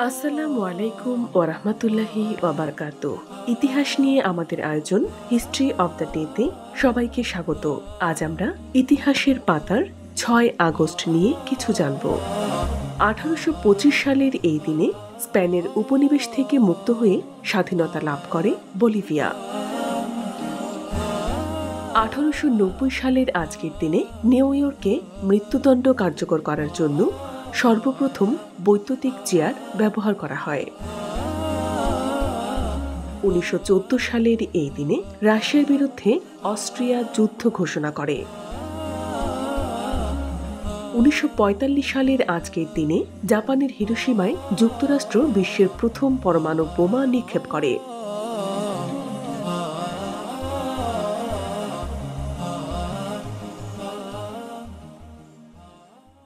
আসসালামু আলাইকুম ওয়া রাহমাতুল্লাহি ওয়া বারাকাতুহু। ইতিহাস নিয়ে আমাদের আয়োজন হিস্ট্রি অব দ্য ডেতে সবাইকে স্বাগত। আজ আমরা ইতিহাসের পাতার ৬ আগস্ট নিয়ে কিছু জানব। ১৮২৫ সালের এই দিনে স্পেনের উপনিবেশ থেকে মুক্ত হয়ে স্বাধীনতা লাভ করে বলিভিয়া। ১৮৯০ সালের আজকের দিনে নিউ ইয়র্কে মৃত্যুদণ্ড কার্যকর করার জন্য সর্বপ্রথম বৈদ্যুতিক চেয়ার ব্যবহার করা হয়। ১৯১৪ সালের এই দিনে রাশিয়ার বিরুদ্ধে অস্ট্রিয়া যুদ্ধ ঘোষণা করে। ১৯৪৫ সালের আজকের দিনে জাপানের হিরোশিমায় যুক্তরাষ্ট্র বিশ্বের প্রথম পরমাণু বোমা নিক্ষেপ করে।